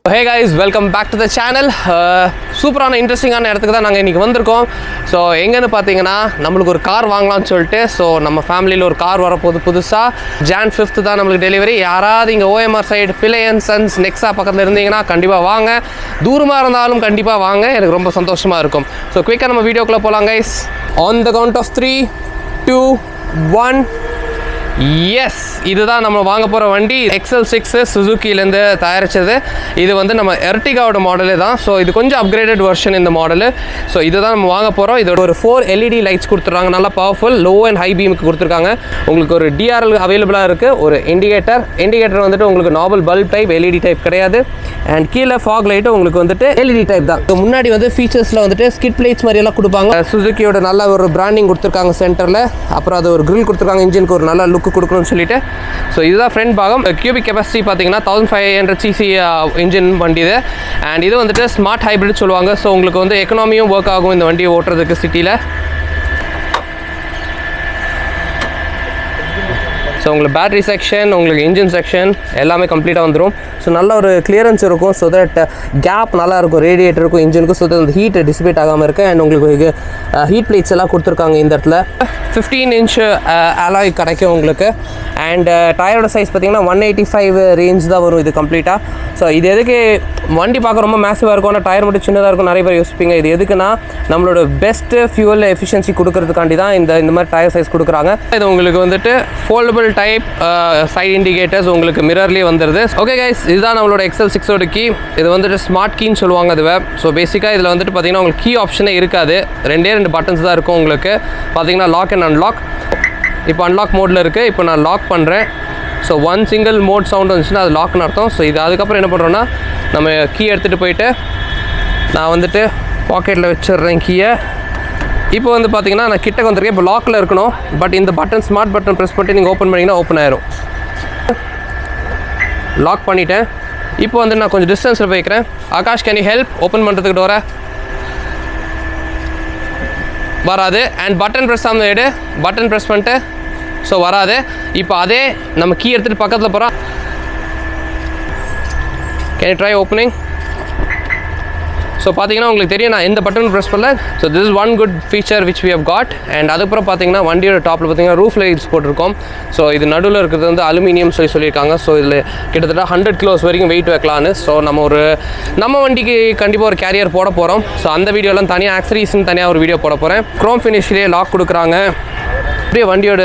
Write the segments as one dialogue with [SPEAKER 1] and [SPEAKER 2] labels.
[SPEAKER 1] Hey guys, welcome back to the channel. சூப்பரான இன்ட்ரெஸ்டிங்கான இடத்துக்கு தான் நாங்கள் இன்றைக்கி வந்திருக்கோம். ஸோ எங்கன்னு பார்த்தீங்கன்னா நம்மளுக்கு ஒரு கார் வாங்கலாம்னு சொல்லிட்டு ஸோ நம்ம ஃபேமிலியில் ஒரு கார் வரப்போகுது புதுசாக. Jan 5th தான் நம்மளுக்கு டெலிவரி. யாராவது இங்கே OMR side Pillai & Sons NEXA பக்கத்தில் இருந்தீங்கன்னா கண்டிப்பாக வாங்க. தூரமாக இருந்தாலும் கண்டிப்பாக வாங்க, எனக்கு ரொம்ப சந்தோஷமாக இருக்கும். ஸோ குயிக்காக நம்ம வீடியோக்குள்ளே போகலாம் guys. On the count of 3, 2, 1. Yes, இதுதான் நம்ம வாங்க போகிற வண்டி. XL6 சுசுக்கிலேருந்து தயாரித்தது. இது வந்து நம்ம எர்டிகாவோட மாடலே தான். ஸோ இது கொஞ்சம் அப்கிரேடட் வெர்ஷன் இந்த மாடலு. ஸோ இதுதான் நம்ம வாங்க போகிறோம். இதோட ஒரு 4 LED லைட்ஸ் கொடுத்துருக்காங்க, நல்லா பவர்ஃபுல் லோ அண்ட் ஹை பீமுக்கு கொடுத்துருக்காங்க. உங்களுக்கு ஒரு DRL அவைலபிளாக இருக்குது. ஒரு இண்டிகேட்டர் வந்துட்டு உங்களுக்கு normal bulb type, LED type கிடையாது. அண்ட் கீழே ஃபாக் லைட்டு உங்களுக்கு வந்துட்டு LED டைப் தான். முன்னாடி வந்து ஃபீச்சர்ஸில் வந்துட்டு ஸ்கிட் லைட்ஸ் மாதிரியெல்லாம் கொடுப்பாங்க. சுசுக்கியோட நல்ல ஒரு பிராண்டிங் கொடுத்துருக்காங்க சென்டரில். அப்புறம் அது ஒரு கிரில் கொடுத்துருக்காங்க, இன்ஜினுக்கு ஒரு நல்ல லுக் கொடுக்கணும்னு சொல்லிட்டு. ஸோ இதுதான் ஃப்ரண்ட் பாகம். கியூபிக் கெப்பாசிட்டி பார்த்தீங்கன்னா 1500cc இன்ஜின் வண்டி இது. அண்ட் இது வந்துட்டு ஸ்மார்ட் ஹைப்ரிட் சொல்லுவாங்க. ஸோ உங்களுக்கு வந்து எக்கனாமியும் ஒர்க் ஆகும் இந்த வண்டியை ஓட்டுறதுக்கு சிட்டியில். ஸோ உங்களுக்கு பேட்டரி செக்ஷன், உங்களுக்கு இன்ஜின் செக்ஷன் எல்லாமே கம்ப்ளீட்டாக வந்துடும். ஸோ நல்ல ஒரு கிளியரன்ஸ் இருக்கும். ஸோ தட் கேப் நல்லாயிருக்கும் ரேடியேட்டருக்கும் இன்ஜினுக்கும். ஸோ அந்த ஹீட் டிசிபேட் ஆகாமல் இருக்குது. அண்ட் உங்களுக்கு ஹீட் பிளேட்ஸ் எல்லாம் கொடுத்துருக்காங்க இந்த இடத்துல. 15 inch அலாய் கிடைக்கும் உங்களுக்கு. அண்ட் டயரோட சைஸ் பார்த்தீங்கன்னா 185 ரேஞ்ச் தான் வரும் இது கம்ப்ளீட்டாக. ஸோ இது எதுக்கு வண்டி பார்க்க ரொம்ப மேசிவாக இருக்கும், ஆனால் டயர் மட்டும் சின்னதாக இருக்கும். நிறைய பேர் யோசிப்பீங்க இது எதுக்குன்னா நம்மளோட பெஸ்ட்டு ஃபியூவல் எஃபிஷியன்சி கொடுக்கறதுக்காண்டி தான் இந்த மாதிரி டயர் சைஸ் கொடுக்குறாங்க. இது உங்களுக்கு வந்துட்டு ஃபோல்டபுள் டைப் சைட் இண்டிகேட்டர்ஸ் உங்களுக்கு மிரர்லேயே வந்துடுது. ஓகே கைஸ், இதுதான் நம்மளோட XL6ஓட கீ. இது வந்துட்டு ஸ்மார்ட் கீன்னு சொல்லுவாங்க இதுவே. ஸோ பேசிக்காக இதில் வந்துட்டு பார்த்தீங்கன்னா உங்களுக்கு கீ ஆப்ஷனே இருக்காது. 2 பட்டன்ஸ் தான் இருக்கும் உங்களுக்கு. பார்த்தீங்கன்னா லாக் அண்ட் அன்லாக். இப்போ அன்லாக் மோடில் இருக்குது. இப்போ நான் லாக் பண்ணுறேன். ஸோ 1 சிங்கிள் மோட் சவுண்ட் வந்துச்சுன்னா அது லாக்னு அர்த்தம். ஸோ இது அதுக்கப்புறம் என்ன பண்ணுறோன்னா நம்ம கீ எடுத்துகிட்டு போயிட்டு நான் வந்துட்டு பாக்கெட்டில் வச்சிடுறேன் கீயை. இப்போ வந்து பார்த்தீங்கன்னா நான் கிட்டக்கு வந்திருக்கேன். இப்போ லாக்கில் இருக்கணும். பட் இந்த பட்டன் ஸ்மார்ட் பட்டன் ப்ரெஸ் பண்ணிட்டு நீங்கள் ஓப்பன் பண்ணிங்கன்னா ஓப்பன் ஆயிரும். லாக் பண்ணிவிட்டேன். இப்போ வந்து நான் கொஞ்சம் டிஸ்டன்ஸில் போய்க்கிறேன். Akash, can you help open பண்ணுறதுக்கு டோரை? வராது. அண்ட் பட்டன் ப்ரெஸ் ஆன் எடு. பட்டன் ப்ரெஸ் பண்ணிட்டு ஸோ வராது. இப்போ அதே நம்ம கீ எடுத்துகிட்டு பக்கத்தில் போகிறோம். Can you try opening? So பார்த்தீங்கன்னா உங்களுக்கு தெரியும் நான் எந்த பட்டன் ப்ரெஸ் பண்ணல. So this is one good feature which we have got. And அதுக்கப்புறம் பார்த்தீங்கன்னா வண்டியோட டாப்பில் பார்த்தீங்கன்னா ரூஃப் லைட்ஸ் போட்டிருக்கோம். ஸோ இது நடுவில் இருக்கிறது வந்து அலுமினியம் சொல்லியிருக்காங்க. ஸோ இதில் கிட்டத்தட்ட 100 kilos வரைக்கும் வெயிட் வைக்கலான்னு. ஸோ நம்ம வண்டிக்கு கண்டிப்பாக ஒரு கேரியர் போட போகிறோம். ஸோ அந்த வீடியோலாம் தனியாக ஆக்சரிஸ்ன்னு தனியாக ஒரு வீடியோ போட போகிறேன். க்ரோம் ஃபினிஷ்லேயே லாக் கொடுக்குறாங்க. அப்படியே வண்டியோட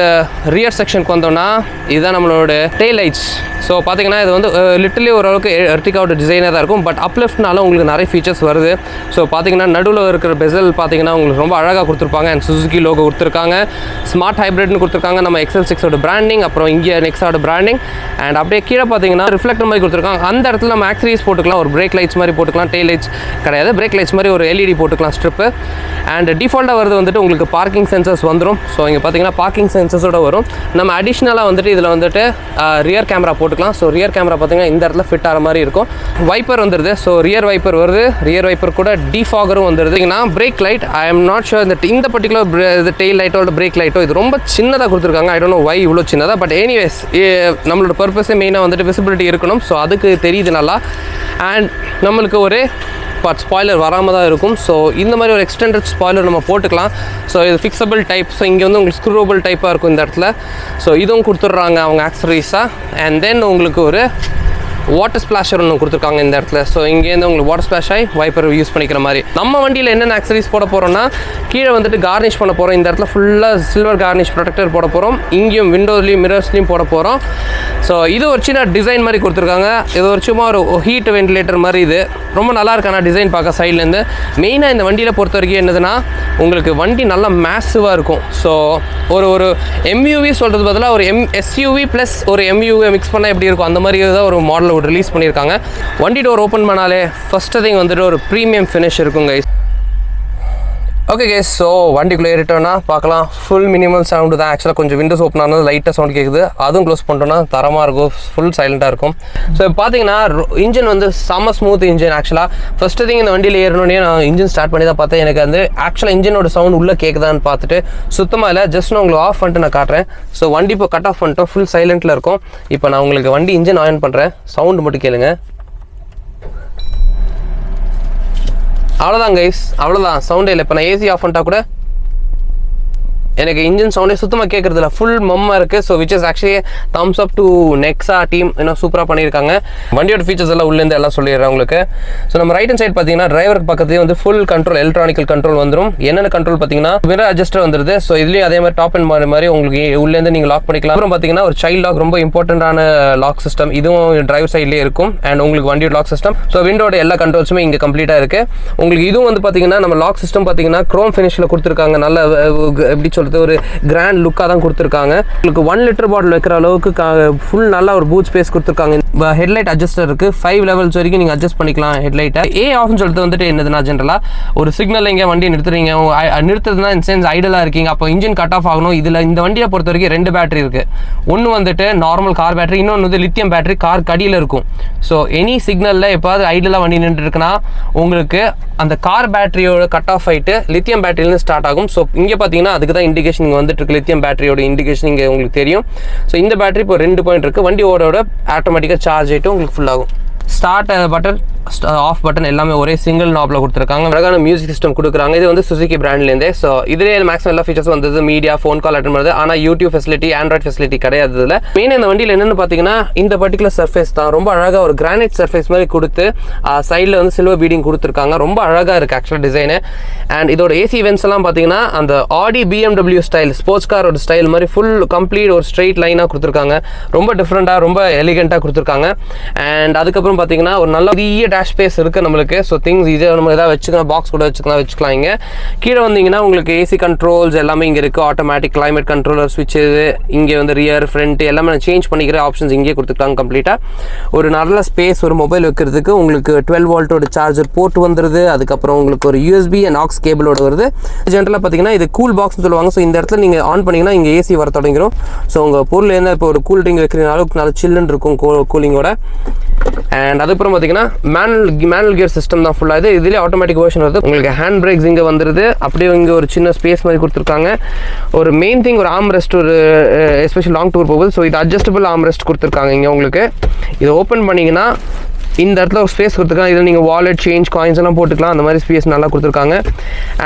[SPEAKER 1] ரியர் செக்ஷனுக்கு வந்தோம்னா இதுதான் நம்மளோட டெயில் லைட்ஸ். ஸோ பார்த்தீங்கன்னா இது வந்து லிட்டலி ஓரளவுக்கு எர்டிகாவோட டிசைனாக தான் இருக்கும். பட் அப்லிஃப்ட்னால உங்களுக்கு நிறைய ஃபீச்சர்ஸ் வருது. ஸோ பார்த்தீங்கன்னா நடுவில் இருக்கிற பெசல் பார்த்தீங்கன்னா உங்களுக்கு ரொம்ப அழகாக கொடுத்துருப்பாங்க. அண்ட் சுசுகி லோகோ கொடுத்துருக்காங்க. ஸ்மார்ட் ஹைப்ரிட்னு கொடுத்துருக்காங்க. நம்ம XL6ஓட பிராண்டிங், அப்புறம் இங்கே நெக்ஸாவோட பிராண்டிங். அண்ட் அப்படியே கீழே பார்த்தீங்கன்னா ரிஃப்ளெக்டர் மாதிரி கொடுத்துருக்காங்க. அந்த இடத்துல நம்ம ஆக்சரிஸ் போட்டுக்கலாம். ஒரு பிரேக் லைட்ஸ் மாதிரி போட்டுக்கலாம். டெயில் லைட்ஸ் கிடையாது, பிரேக் லைட்ஸ் மாதிரி ஒரு LED போட்டுக்கலாம் ஸ்ட்ரிப்பு. அண்ட் டிஃபால்ட்டாக வருது வந்துட்டு உங்களுக்கு பார்க்கிங் சென்சர்ஸ் வந்துடும். ஸோ இங்கே பார்த்தீங்கன்னா பார்க்கிங் சென்சர்ஸோட வரும். நம்ம அடிஷ்னலாக வந்துட்டு இதில் வந்துட்டு ரியர் கேமரா போட்டுக்கலாம். ஸோ ரியர் கேமரா பார்த்தீங்கன்னா இந்த இடத்துல ஃபிட் ஆகிற மாதிரி இருக்கும். வைப்பர் வந்துடுது. ஸோ ரியர் வைப்பர் வருது. ரியர் வைப்பர் கூட டிஃபாகரும் வந்துடுது. Break light I am not sure இந்த பர்டிகுலர் டெயில் லைட்டோட பிரேக் லைட்டோ இது ரொம்ப சின்னதாக கொடுத்துருக்காங்க. ஐ டோன்ட் நோ வை இவ்வளோ சின்னதாக. பட் எனிவேஸ் நம்மளோட பர்பஸே மெயினாக வந்துட்டு விசிபிலிட்டி இருக்கணும். ஸோ அதுக்கு தெரியுது நல்லா. அண்ட் நம்மளுக்கு ஒரு ஸ்பாய்லர் வராமல் தான் இருக்கும். ஸோ இந்த மாதிரி ஒரு எக்ஸ்டெண்டட் ஸ்பாய்லர் நம்ம போட்டுக்கலாம். ஸோ இது ஃபிக்ஸபிள் டைப். ஸோ இங்கே வந்து உங்களுக்கு ஸ்க்ரூவபிள் டைப்பாக இருக்கும் இந்த இடத்துல. ஸோ இதுவும் கொடுத்துட்றாங்க அவங்க ஆக்சரிஸாக. அண்ட் தென் உங்களுக்கு ஒரு வாட்டர் ஸ்பிளாஷர் ஒன்று கொடுத்துருக்காங்க இந்த இடத்துல. ஸோ இங்கேருந்து உங்களுக்கு வாட்டர் ஸ்பிளாஷ் ஆகி வைப்பர் யூஸ் பண்ணிக்கிற மாதிரி. நம்ம வண்டியில் என்னென்ன ஆக்சரிஸ் போட போகிறோம்னா கீழே வந்துட்டு கார்னிஷ் பண்ண போகிறோம். இந்த இடத்துல ஃபுல்லாக சில்வர் கார்னிஷ் ப்ரொடெக்டர் போட போகிறோம். இங்கேயும் விண்டோஸ்லேயும் மிரர்ஸ்லேயும் போட போகிறோம். ஸோ இது ஒரு சின்ன டிசைன் மாதிரி கொடுத்துருக்காங்க. இது ஒரு சும்மா ஒரு ஹீட் வென்டிலேட்டர் மாதிரி. இது ரொம்ப நல்லா இருக்கான டிசைன் பார்க்க சைட்லேருந்து. மெயினாக இந்த வண்டியில் பொறுத்த வரைக்கும் என்னதுன்னா உங்களுக்கு வண்டி நல்லா மேசிவாக இருக்கும். ஸோ ஒரு MUV சொல்கிறது பதிலாக ஒரு SUV ப்ளஸ் ஒரு MUV மிக்ஸ் பண்ணால் எப்படி இருக்கும் அந்த மாதிரி தான் ஒரு மாடல் ரிலீஸ் பண்ணியிருக்காங்க. வண்டி டோர் ஓப்பன் பண்ணாலே ஃபஸ்ட்டு திங் வந்துட்டு ஒரு ப்ரீமியம் ஃபினிஷ் இருக்கும் கைஸ். ஓகே கேஸ், ஸோ வண்டிக்குள்ளே ஏறிட்டோன்னா பார்க்கலாம். ஃபுல் மினிமல் சவுண்டு தான். ஆக்சுவலாக கொஞ்சம் விண்டோஸ் ஓப்பன் ஆனது லைட்டாக சவுண்ட் கேட்குது. அதுவும் க்ளோஸ் பண்ணிட்டோன்னா தரமாக இருக்கும். ஃபுல் சைலண்ட்டாக இருக்கும். ஸோ இப்போ பார்த்தீங்கன்னா இன்ஜின் வந்து செம்ம ஸ்மூத் இன்ஜின். ஆக்சுவலாக ஃபஸ்ட்டு திங் இந்த வண்டியில் ஏறணுன்னே நான் இன்ஜின் ஸ்டார்ட் பண்ணி தான் பார்த்தேன். எனக்கு வந்து ஆக்சுவலாக இன்ஜினோட சவுண்ட் உள்ளே கேட்குதான்னு பார்த்துட்டு சுத்தமாக இல்லை. ஜஸ்ட் நான் உங்களுக்கு ஆஃப் பண்ணிட்டு நான் காட்டுறேன். ஸோ வண்டி இப்போ கட் ஆஃப் பண்ணிட்டோம். ஃபுல் சைலண்ட்டில் இருக்கும். இப்போ நான் உங்களுக்கு வண்டி இன்ஜின் ஆன் பண்ணுறேன். சவுண்டு மட்டும் கேளுங்க. அவ்வளோதான் கைஸ், அவ்வளோதான். சவுண்டே இல்லை. இப்போ நான் ஏசி ஆஃப் பண்ணிட்டா கூட எனக்கு இன்ஜின் சவுண்டே சுத்தமாக கேட்குறதில்ல, ஃபுல் மம்மாக இருக்குது. So which is actually Thums up to Nexa team, இன்னும் சூப்பராக பண்ணியிருக்காங்க. வண்டியோட ஃபீச்சர்ஸ் எல்லாம் உள்ளேருந்து எல்லாம் சொல்லிடுறேன் உங்களுக்கு. ஸோ நம்ம ரைட் ஹேண்ட் சைட் பார்த்தீங்கன்னா டிரைவருக்கு பக்கத்துலேயே வந்து ஃபுல் கண்ட்ரோல், எலக்ட்ரானிக்கல் கண்ட்ரோல் வந்துடும். என்னென்ன கண்ட்ரோல் பார்த்தீங்கன்னா மிரர் அட்ஜஸ்டர் வந்துருது. ஸோ இதுலேயும் அதே மாதிரி டாப் அண்ட் மாதிரி உங்களுக்கு உள்ளேருந்து நீங்கள் லாக் பண்ணிக்கலாம். அப்புறம் பார்த்தீங்கன்னா ஒரு சைல்ட் லாக், ரொம்ப இம்பார்ட்டண்டான லாக் சிஸ்டம், இதுவும் டிரைவர் சைட்லேயே இருக்கும். அண்ட் உங்களுக்கு வண்டியோட லாக் சிஸ்டம், ஸோ விண்டோட எல்லா கண்ட்ரோல்ஸுமே இங்கே கம்ப்ளீட்டாக இருக்குது. உங்களுக்கு இதுவும் வந்து பார்த்தீங்கன்னா நம்ம லாக் சிஸ்டம் பார்த்தீங்கன்னா க்ரோம் ஃபினிஷில் கொடுத்துருக்காங்க. நல்ல எப்படி ஒரு கிராண்ட் லுக்காக தான் கொடுத்துருக்காங்க. உங்களுக்கு 1 லிட்டர் பாட்டில் வைக்கிற அளவுக்கு ஃபுல் நல்லா ஒரு பூட் ஸ்பேஸ் கொடுத்துருக்காங்க. ஹெட்லைட் அட்ஜஸ்டர் இருக்குது. 5 லெவல்ஸ் வரைக்கும் நீங்கள் அட்ஜஸ்ட் பண்ணிக்கலாம் ஹெட்லைட்டை. ஆஃப்னு சொல்லிட்டு வந்துட்டு என்னதுன்னா, ஜென்ரலாக ஒரு சிக்னல் இங்கே வண்டி நிறுத்துறீங்க, நிறுத்துறதுனா இன் சென்ஸ் ஐடலாக இருக்கீங்க, அப்போ இன்ஜின் கட் ஆஃப் ஆகணும். இதில் இந்த வண்டியை பொறுத்த வரைக்கும் 2 பேட்டரி இருக்குது. ஒன்று வந்துட்டு நார்மல் கார் பேட்டரி, இன்னொன்று வந்து லித்தியம் பேட்டரி கார் கடியில் இருக்கும். ஸோ எனி சிக்னலில் எப்போது ஐடலாக வண்டி நின்று இருக்குன்னா உங்களுக்கு அந்த கார் பேட்டரியோட கட் ஆஃப் ஆகிட்டு லித்தியம் பேட்டரியிலேருந்து ஸ்டார்ட் ஆகும். ஸோ இங்கே பார்த்தீங்கன்னா அதுக்கு தான் இண்டிகேஷன் இங்கே வந்துட்டு இருக்கு. லித்தியம் பேட்டரியோட இண்டிகேஷன் இங்கே உங்களுக்கு தெரியும். ஸோ இந்த பேட்டரி இப்போ 2 பாயிண்ட் இருக்குது. வண்டி ஓட ஆட்டோமேட்டிக்காக சார்ஜ் ஆகிட்டு உங்களுக்கு ஃபுல் ஆகும். ஸ்டார்ட் பட்டன், ஆஃப் பட்டன் எல்லாமே ஒரே சிங்கிள் நாப்ல கொடுத்துருக்காங்க. அழகான மியூசிக் சிஸ்டம் கொடுக்குறாங்க. இது வந்து சுசுகி பிராண்ட்லேருந்தே. ஸோ இதுலேயே மேக்ஸிமம் எல்லா ஃபீச்சர்ஸ் வந்தது. மீடியா, ஃபோன் கால் அட்டன் பண்ணுறது. ஆனால் யூடியூப் ஃபெசிலிட்டி, ஆண்ட்ராய்ட் ஃபெசிலிட்டி கிடையாது. இதில் மெயின் இந்த வண்டியில் என்னென்னு பார்த்தீங்கன்னா இந்த பர்டிகுலர் சர்ஃபேஸ் தான் ரொம்ப அழகாக ஒரு கிரானைட் சர்ஃபேஸ் மாதிரி கொடுத்து சைடில் வந்து சில்வர் பீடிங் கொடுத்துருக்காங்க. ரொம்ப அழகாக இருக்குது ஆக்சுவல் டிசைனு. அண்ட் இதோட ஏசி வென்ட்ஸ் எல்லாம் பார்த்தீங்கன்னா அந்த ஆடி BMW ஸ்டைல், ஸ்போர்ட்ஸ் காரோட ஸ்டைல் மாதிரி ஃபுல் கம்ப்ளீட் ஒரு ஸ்ட்ரெயிட் லைனாக கொடுத்துருக்காங்க. ரொம்ப டிஃப்ரெண்ட்டாக, ரொம்ப எலிகெண்ட்டாக கொடுத்துருக்காங்க. அண்ட் அதுக்கப்புறம் பார்த்தீங்கன்னா ஒரு நல்ல பெரிய டேஷ் ஸ்பேஸ் இருக்குது நம்மளுக்கு. ஸோ திங்ஸ் ஈஸியாக நம்ம எதாவது வச்சுக்கலாம், பாக்ஸ் கூட வச்சுக்கலாம். இங்கே கீழே வந்தீங்கன்னா உங்களுக்கு ஏசி கண்ட்ரோல்ஸ் எல்லாமே இங்கே இருக்குது. ஆட்டோமேட்டிக் கிளைமேட் கண்ட்ரோலர் ஸ்விட்ச், இங்கே வந்து ரியர், ஃப்ரண்ட் எல்லாமே சேஞ்ச் பண்ணிக்கிற ஆப்ஷன்ஸ் இங்கே கொடுத்துருக்காங்க கம்ப்ளீட்டாக. ஒரு நல்ல ஸ்பேஸ், ஒரு மொபைல் வைக்கிறதுக்கு உங்களுக்கு 12 வோல்ட்டோட சார்ஜர் போர்ட் வந்துடுது. அதுக்கப்புறம் உங்களுக்கு ஒரு USB அண்ட் ஆக்ஸ் கேபிளோட வருது. ஜென்ரலாக பார்த்தீங்கன்னா இது கூல் பாக்ஸ்னு சொல்லுவாங்க. ஸோ இந்த இடத்துல நீங்கள் ஆன் பண்ணிங்கன்னா இங்கே ஏசி வர தொடங்கிடும். ஸோ உங்கள் பொருள் என்ன இப்போ ஒரு கூல் ட்ரிங்க் வைக்கிற அளவுக்கு நல்ல சில்லுன்னு இருக்கும் கூலிங்கோட. அண்ட் அதுக்கப்புறம் பார்த்தீங்கன்னா மேனுவல் கியர் சிஸ்டம் தான் ஃபுல்லாக. இதுலேயே ஆட்டோமேட்டிக் வெர்ஷன் வருது. உங்களுக்கு ஹேண்ட் பிரேக்ஸ் இங்கே வந்துடுது. அப்படியே இங்கே ஒரு சின்ன ஸ்பேஸ் மாதிரி கொடுத்துருக்காங்க. ஒரு மெயின் திங் ஒரு ஆர்ம் ரெஸ்ட், ஒரு எஸ்பெஷல் லாங் டூர் போகுது. ஸோ இது அட்ஜஸ்டபிள் ஆர்ம் ரெஸ்ட் கொடுத்துருக்காங்க இங்கே உங்களுக்கு. இதை ஓப்பன் பண்ணிங்கன்னா இந்த இடத்துல ஒரு ஸ்பேஸ் கொடுத்துருக்காங்க. இதில் நீங்கள் வாலெட், சேஞ்ச், காயின்ஸ் எல்லாம் போட்டுக்கலாம். அந்த மாதிரி ஸ்பேஸ் நல்லா கொடுத்துருக்காங்க.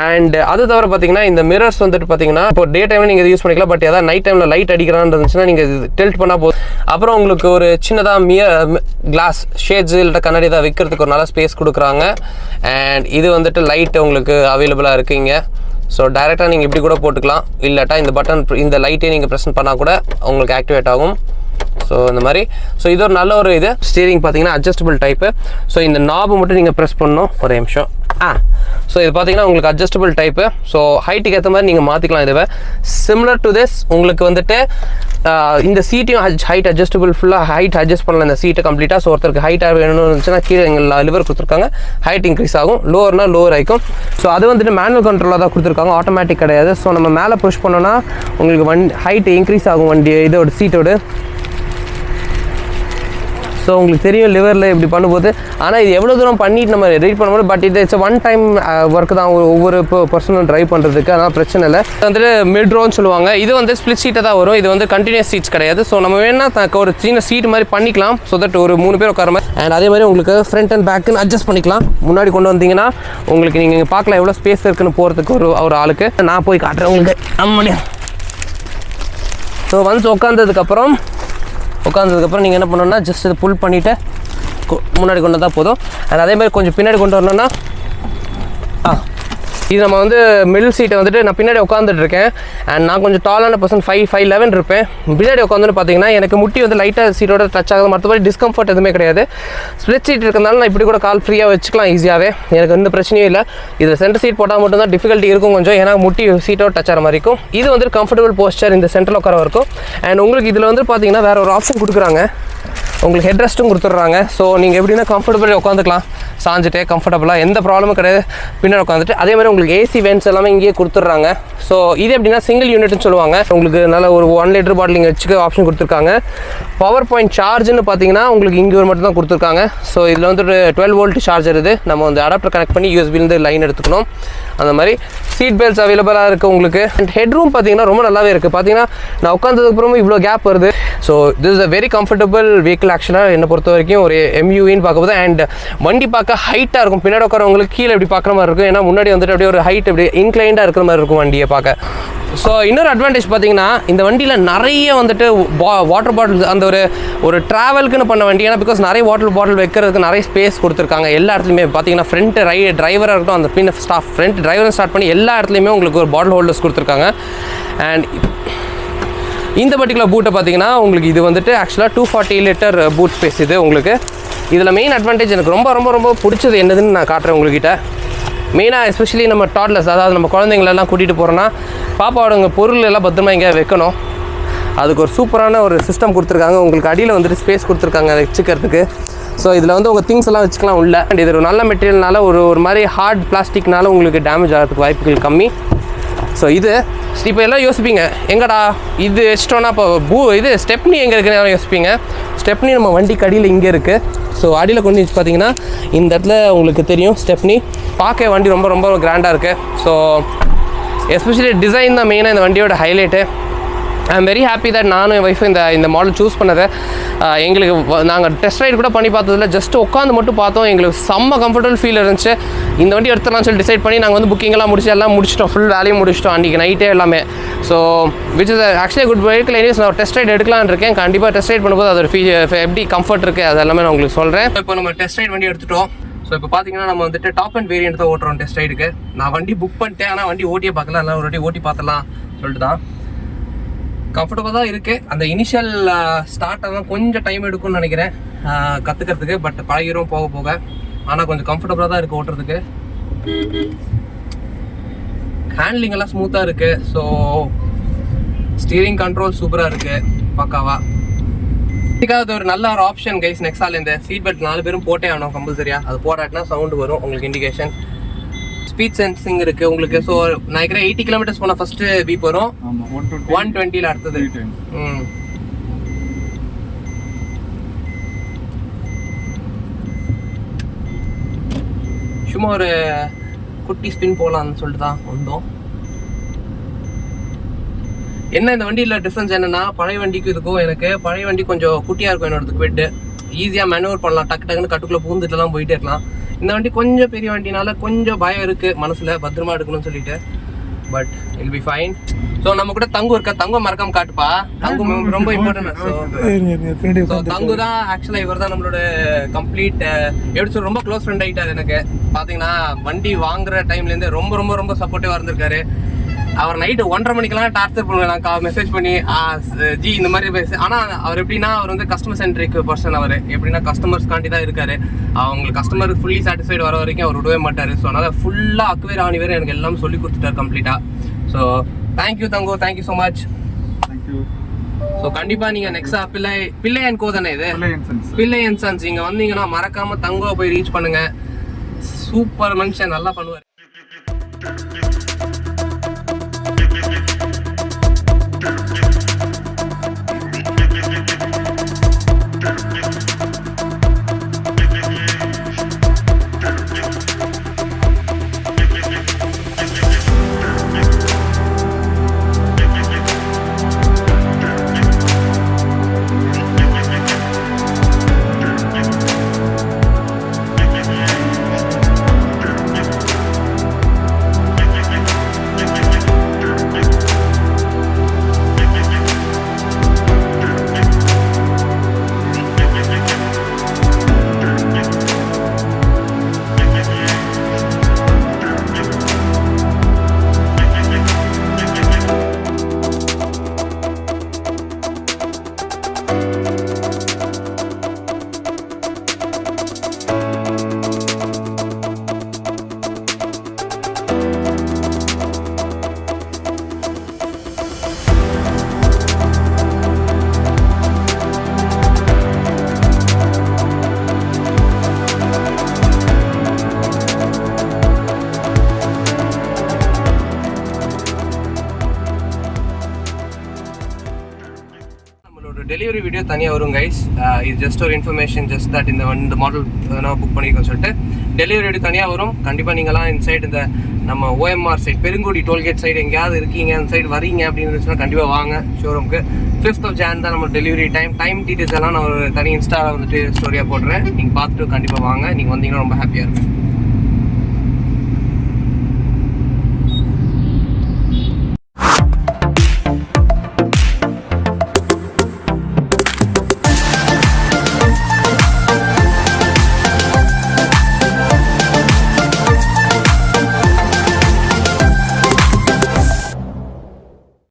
[SPEAKER 1] அண்ட் அது தவிர பார்த்தீங்கன்னா இந்த மிரர்ஸ் வந்துட்டு பார்த்தீங்கன்னா இப்போ டே டைமில் நீங்கள் யூஸ் பண்ணிக்கலாம். பட் ஏதாவது நைட் டைமில் லைட் அடிக்கிறான்னு இருந்துச்சுன்னா நீங்கள் டெல்ட் பண்ணால் போதும். அப்புறம் உங்களுக்கு ஒரு சின்னதாக கிளாஸ் ஷேட்ஸ் இல்லை கண்ணாடி தான் வைக்கிறதுக்கு ஒரு நல்ல ஸ்பேஸ் கொடுக்குறாங்க. அண்ட் இது வந்துட்டு லைட் உங்களுக்கு அவைலபிளாக இருக்குங்க. ஸோ டைரெக்டாக நீங்கள் இப்படி கூட போட்டுக்கலாம். இல்லாட்டா இந்த பட்டன், இந்த லைட்டே நீங்கள் ப்ரெஸ் பண்ணால் கூட உங்களுக்கு ஆக்டிவேட் ஆகும். ஸோ இந்த மாதிரி. ஸோ இது ஒரு நல்ல ஒரு இது. ஸ்டீரிங் பார்த்தீங்கன்னா அட்ஜஸ்டபிள் டைப்பு. ஸோ இந்த நாபை மட்டும் நீங்கள் ப்ரெஸ் பண்ணணும். ஒரு நிமிஷம். ஸோ இது பார்த்தீங்கன்னா உங்களுக்கு அட்ஜஸ்டபிள் டைப்பு. ஸோ ஹைட்டுக்கு ஏற்ற மாதிரி நீங்கள் மாற்றிக்கலாம். இதுவே சிமிலர் டு திஸ் உங்களுக்கு வந்துட்டு இந்த சீட்டையும் ஹைட் அட்ஜஸ்டபிள், ஃபுல்லாக ஹைட் அட்ஜஸ்ட் பண்ணலாம் இந்த சீட்டை கம்ப்ளீட்டாக. ஸோ ஒருத்தருக்கு ஹைட்டாக வேணும்னு இருந்துச்சுன்னா கீழே எங்கள் லிவர் கொடுத்துருக்காங்க. ஹைட் இன்க்ரீஸ் ஆகும், லோவர்னா லோவர் ஆகிக்கும். ஸோ அது வந்துட்டு மேனுவல் கண்ட்ரோலாக தான் கொடுத்துருக்காங்க, ஆட்டோமேட்டிக் கிடையாது. ஸோ நம்ம மேலே புஷ் பண்ணோன்னா உங்களுக்கு ஹைட் இன்க்ரீஸ் ஆகும் வண்டி இதோட சீட்டோடு. ஸோ உங்களுக்கு தெரியும் லிவரில் இப்படி பண்ணும்போது. ஆனால் இது எவ்வளோ தூரம் பண்ணிட்டு நம்ம ரீட் பண்ணும்போது, but it's one time work தான் ஒவ்வொரு பர்சனல் ட்ரைவ் பண்ணுறதுக்கு. அதனால் பிரச்சனை இல்லை. வந்துட்டு மிட்ரோன்னு சொல்லுவாங்க. இது வந்து ஸ்பிளிட் சீட்டை தான் வரும். இது வந்து கண்டினியூஸ் சீட்ஸ் கிடையாது. ஸோ நம்ம வேணால் ஒரு சின்ன சீட் மாதிரி பண்ணிக்கலாம். ஸோ தட் ஒரு 3 பேர் உட்கார மாதிரி. அண்ட் அதே மாதிரி உங்களுக்கு ஃப்ரண்ட் அண்ட் பேக்குன்னு அட்ஜஸ்ட் பண்ணிக்கலாம். முன்னாடி கொண்டு வந்தீங்கன்னா உங்களுக்கு நீங்கள் பார்க்கலாம் எவ்வளோ ஸ்பேஸ் இருக்குன்னு போகிறதுக்கு ஒரு ஆளுக்கு. நான் போய் காட்டுறேன் உங்களுக்கு. முடியும். ஸோ ஒன்ஸ் உட்காந்ததுக்கப்புறம் நீங்கள் என்ன பண்ணணும்னா ஜஸ்ட் இதை புல் பண்ணிவிட்டு முன்னாடி கொண்டு வந்தால் போதும். அண்ட் அதே மாதிரி கொஞ்சம் பின்னாடி கொண்டு வரணும்னா இது நம்ம வந்து மிடில் சீட்டை வந்துட்டு நான் பின்னாடி உட்காந்துட்டு இருக்கேன். அண்ட் நான் கொஞ்சம் டாலான பர்சன் 5'11" இருப்பேன். பின்னாடி உட்காந்துன்னு பார்த்தீங்கன்னா எனக்கு முட்டி வந்து லைட்டாக சீட்டோட டச் ஆகுது. மற்றபடி டிஸ்கம்ஃபர்ட் எதுவுமே கிடையாது. ஸ்ப்ளிட் சீட் இருக்கிறதுனால நான் இப்படி கூட கால் ஃப்ரீயாக வச்சுக்கலாம் ஈஸியாகவே. எனக்கு எந்த பிரச்சனையும் இல்லை. இதில் சென்டர் சீட் போட்டால் மட்டும்தான் டிஃபிகல்ட்டி இருக்கும் கொஞ்சம். ஏன்னா முட்டி சீட்டோட டச் ஆகிற மாதிரி இருக்கும். இது வந்து கம்ஃபர்டபுள் போஸ்டர் இந்த சென்டரில் உட்கார இருக்கும். அண்ட் உங்களுக்கு இதில் வந்து பார்த்தீங்கன்னா வேறு ஒரு ஆப்ஷன் கொடுக்குறாங்க. உங்களுக்கு ஹெட் ரெஸ்ட்டும் கொடுத்துட்றாங்க. ஸோ நீங்கள் எப்படின்னா கம்ஃபர்டபுளாக உட்காந்துக்கலாம், சாஞ்சிட்டே கம்ஃபர்டபுளாக, எந்த ப்ராப்ளமும் கிடையாது. பின்னாடி உட்காந்துட்டு அதே மாதிரி உங்களுக்கு ஏசி வென்ட்ஸ் எல்லாமே இங்கேயே கொடுத்துட்றாங்க. ஸோ இது எப்படின்னா சிங்கிள் யூனிட்னு சொல்லுவாங்க. உங்களுக்கு நல்ல ஒரு 1 லிட்டர் பாட்டில் இங்கே வச்சுக்க ஆப்ஷன் கொடுத்துருக்காங்க. பவர் பாயிண்ட் சார்ஜ்னு பார்த்தீங்கன்னா உங்களுக்கு இங்கே மட்டும் தான் கொடுத்துருக்காங்க. ஸோ இதில் வந்து ஒரு 12 வோல்ட் சார்ஜர். இது நம்ம வந்து அடாப்டர் கனெக்ட் பண்ணி யூஎஸ்பிலேருந்து லைன் எடுத்துக்கணும். அந்த மாதிரி சீட் பெல்ட்ஸ் அவைலபிளாக இருக்குது உங்களுக்கு. அண்ட் ஹெட் ரூம் பார்த்தீங்கன்னா ரொம்ப நல்லாவே இருக்குது. பார்த்தீங்கன்னா நான் உட்காந்ததுக்கப்புறமும் இவ்வளோ கேப் வருது. So this is a very comfortable vehicle ஆக்சுவலாக என்னை பொறுத்த வரைக்கும். ஒரு MUVன்னு பார்க்கும்போது அண்ட் வண்டி பார்க்க பார்க்க ஹைட்டாக இருக்கும். பின்னாடி உட்காரவங்களுக்கு கீழே இப்படி பார்க்குற மாதிரி இருக்கும். ஏன்னா முன்னாடி வந்துட்டு அப்படியே ஒரு ஹைட் இப்படி இன்க்ளைண்டாக இருக்கிற மாதிரி இருக்கும் வண்டியை பார்க்க. ஸோ இன்னொரு அட்வான்டேஜ் பார்த்தீங்கன்னா இந்த வண்டியில் நிறைய வந்துட்டு வாட்டர் பாட்டில் அந்த ஒரு ட்ராவலுக்குன்னு பண்ண வண்டி. ஏன்னா பிகாஸ் நிறைய வாட்டர் பாட்டில் வைக்கிறதுக்கு நிறைய ஸ்பேஸ் கொடுத்துருக்காங்க. எல்லா இடத்துலையுமே பார்த்தீங்கன்னா ஃப்ரண்ட் டிரைவராக இருக்கட்டும், அந்த பின் ஃப்ரண்ட் டிரைவரை ஸ்டார்ட் பண்ணி எல்லா இடத்துலையுமே உங்களுக்கு ஒரு பாட்டில் ஹோல்டர்ஸ் கொடுத்துருக்காங்க. அண்ட் இந்த பர்டிகுலர் பூட்டை பார்த்தீங்கன்னா உங்களுக்கு இது வந்துட்டு ஆக்சுவலாக 240 லிட்டர் பூட் ஸ்பேஸ். இது உங்களுக்கு இதில் மெயின் அட்வான்டேஜ் எனக்கு ரொம்ப ரொம்ப ரொம்ப பிடிச்சது என்னதுன்னு நான் காட்டுறேன் உங்கள்கிட்ட. மெயினாக எஸ்பெஷலி நம்ம டாட்லர்ஸ், அதாவது நம்ம குழந்தைங்களெல்லாம் கூட்டிகிட்டு போகிறோன்னா பாப்பாவோட பொருள் எல்லாம் பத்திரமா எங்கேயா வைக்கணும். அதுக்கு ஒரு சூப்பரான ஒரு சிஸ்டம் கொடுத்துருக்காங்க. உங்களுக்கு அடியில் வந்துட்டு ஸ்பேஸ் கொடுத்துருக்காங்க வச்சுக்கிறதுக்கு. ஸோ இதில் வந்து உங்கள் திங்ஸ் எல்லாம் வச்சுக்கலாம் உள்ள. அண்ட் இது ஒரு நல்ல மெட்டீரியல்னால ஒரு மாதிரி ஹார்ட் பிளாஸ்டிக்னால உங்களுக்கு டேமேஜ் ஆகிறதுக்கு வாய்ப்புகள் கம்மி. ஸோ இது இப்போ எல்லாம் யோசிப்பீங்க, எங்கடா இது வச்சிட்டோன்னா இப்போ இது ஸ்டெப்னி எங்கே இருக்குன்னு யோசிப்பீங்க. ஸ்டெப்னி நம்ம வண்டிக்கு அடியில் இங்கே இருக்குது. ஸோ அடியில் கொண்டு வச்சு பார்த்தீங்கன்னா இந்த இடத்துல உங்களுக்கு தெரியும் ஸ்டெப்னி. பார்க்க வண்டி ரொம்ப ரொம்ப கிராண்டாக இருக்குது. ஸோ எஸ்பெஷலி டிசைன் தான் மெயினாக இந்த வண்டியோட highlight. I am very happy that நானும் என் ஒய்ஃபும் இந்த மாடல் சூஸ் பண்ணதை. எங்களுக்கு நாங்கள் டெஸ்ட் ரைட் கூட பண்ணி பார்த்ததில்ல, ஜஸ்ட் உட்காந்து மட்டும் பார்த்தோம். எங்களுக்கு செம்ம கம்ஃபர்டபுள் ஃபீல் இருந்துச்சு. இந்த வண்டி எடுத்துடலாம்னு சொல்லி டிசைட் பண்ணி நாங்கள் வந்து புக்கிங்கெல்லாம் முடிச்சிட்டோம். ஃபுல் வேலையும் முடிச்சிட்டோம் அன்றைக்கி நைட்டே எல்லாமே. So which is actually good vehicle. Anyways நான் டெஸ்ட் ரைட் எடுக்கலான்னு இருக்கேன். கண்டிப்பாக டெஸ்ட் ரைட் பண்ணும்போது அது ஒரு எப்படி கம்ஃபர்ட் இருக்குது அது எல்லாமே நான் உங்களுக்கு சொல்கிறேன். இப்போ நம்ம டெஸ்ட் ரைட் வண்டி எடுத்துட்டோம். ஸோ இப்போ பார்த்தீங்கன்னா நம்ம வந்துட்டு டாப் அண்ட் வேரியன்ட் தான் ஓட்டுறோம் டெஸ்ட் ரைடுக்கு. நான் வண்டி புக் பண்ணிட்டேன், ஆனால் வண்டி ஓட்டியே பார்க்கலாம். எல்லாம் ஒரு வாட்டி ஓட்டி பார்த்துலாம் சொல்லிட்டு தான். கம்ஃபர்டபுளாக தான் இருக்குது. அந்த இனிஷியல் ஸ்டார்ட்டாக தான் கொஞ்சம் டைம் எடுக்கும்னு நினைக்கிறேன் கற்றுக்கிறதுக்கு. பட் பழகிரும் போக போக. ஆனால் கொஞ்சம் கம்ஃபர்டபுளாக தான் இருக்குது ஓட்டுறதுக்கு. ஹேண்ட்லிங் எல்லாம் ஸ்மூத்தாக இருக்குது. ஸோ ஸ்டீரிங் கண்ட்ரோல் சூப்பராக இருக்குது பக்காவா. இதுக்காக ஒரு நல்ல ஒரு ஆப்ஷன் கைஸ் நெக்ஸாலேருந்து. சீட் பெல்ட் 4 பேரும் போட்டே ஆகணும் கம்பல்சரியாக. அது போடாட்டினா சவுண்டு வரும் உங்களுக்கு இண்டிகேஷன். ஸ்பீட் சென்சிங் இருக்குது உங்களுக்கு. ஸோ நான் இருக்கிற 80 கிலோமீட்டர்ஸ் போனால் ஃபஸ்ட்டு பீப் வரும். 120 அடுத்தது. சும்மா ஒரு குட்டி ஸ்பின் போகலான்னு சொல்லிட்டு தான் வந்தோம். என்ன இந்த வண்டியில் டிஃப்ரென்ஸ் என்னன்னா, பழைய வண்டிக்கு இருக்கும் எனக்கு பழைய வண்டி கொஞ்சம் குட்டியாக இருக்கும். என்னோட குவிட்டு ஈஸியாக மேனுவர் பண்ணலாம், டக்குன்னு கட்டுக்குள்ளே பூந்துட்டுலாம் போயிட்டே இருக்கலாம். இந்த வண்டி கொஞ்சம் பெரிய வண்டினால கொஞ்சம் பயம் இருக்குது மனசில், பத்திரமா எடுக்கணும்னு சொல்லிட்டு. But I'll be fine. So நம்ம கூட தங்கு இருக்க, தங்கம் மறக்காம காட்டுப்பா. தங்கு ரொம்ப இம்பார்ட்டன்ட். ஸோ தங்கு தான் ஆக்சுவலாக இவர் தான் நம்மளோட கம்ப்ளீட் எப்படி சொல்ற ரொம்ப க்ளோஸ் ஃப்ரெண்ட் ஆகிட்டார் எனக்கு. பார்த்தீங்கன்னா வண்டி வாங்குற டைம்லேருந்து ரொம்ப ரொம்ப ரொம்ப சப்போர்ட்டிவாக இருந்திருக்காரு. அவர் நைட்டு 1:30 மணிக்கெல்லாம் டார்ச்சர் பண்ணுவேன் நான் மெசேஜ் பண்ணி ஜி இந்த மாதிரி பேச. ஆனால் அவர் எப்படின்னா அவர் வந்து கஸ்டமர் சென்ட்ரிக் பர்சன். அவர் எப்படின்னா கஸ்டமர்ஸ்காண்டி தான் இருக்காரு. அவங்களுக்கு கஸ்டமருக்கு ஃபுல்லி சாட்டிஸ்ஃபைடு வர வரைக்கும் அவர் விடவே மாட்டார். ஸோ அதனால் ஃபுல்லாக அக்வேர் ஆணி வேறு எனக்கு எல்லாம் சொல்லி கொடுத்துட்டார் கம்ப்ளீட்டாக. So thank you Thango, thank you so much. So கண்டிப்பாக நீங்கள் நெக்ஸா பிள்ளை அண்ட் கோ தானே இது? பிள்ளை அண்ட் சன்ஸ். இங்கே வந்தீங்கன்னா மறக்காமல் தங்கோ போய் ரீச் பண்ணுங்கள். சூப்பர் மனுஷன், நல்லா பண்ணுவார். டெலிவரி வீடியோ தனியாக வரும் கைஸ். இது ஜஸ்ட் ஒரு இன்ஃபர்மேஷன், ஜஸ்ட் தட் இந்த மாடல் நான் புக் பண்ணியிருக்கோன்னு சொல்லிட்டு டெலிவரி வீடியோ தனியாக வரும். கண்டிப்பாக நீங்களாம் இன்சைட் இந்த நம்ம OMR side Perungudi toll gate side எங்கேயாவது இருக்கீங்க அந்த சைடு வரீங்க அப்படின்னு இருந்துச்சுன்னா கண்டிப்பாக வாங்க ஷோரூமுக்கு. 5th of Jan தான் நம்ம டெலிவரி டைம் டீட்டெயில்ஸ் எல்லாம் நான் ஒரு தனி இன்ஸ்டாவில் வந்துட்டு ஸ்டோரியாக போடுறேன். நீங்கள் பார்த்துட்டு கண்டிப்பாக வாங்க. நீங்கள் வந்தீங்கன்னா ரொம்ப ஹாப்பியாக இருக்கும்.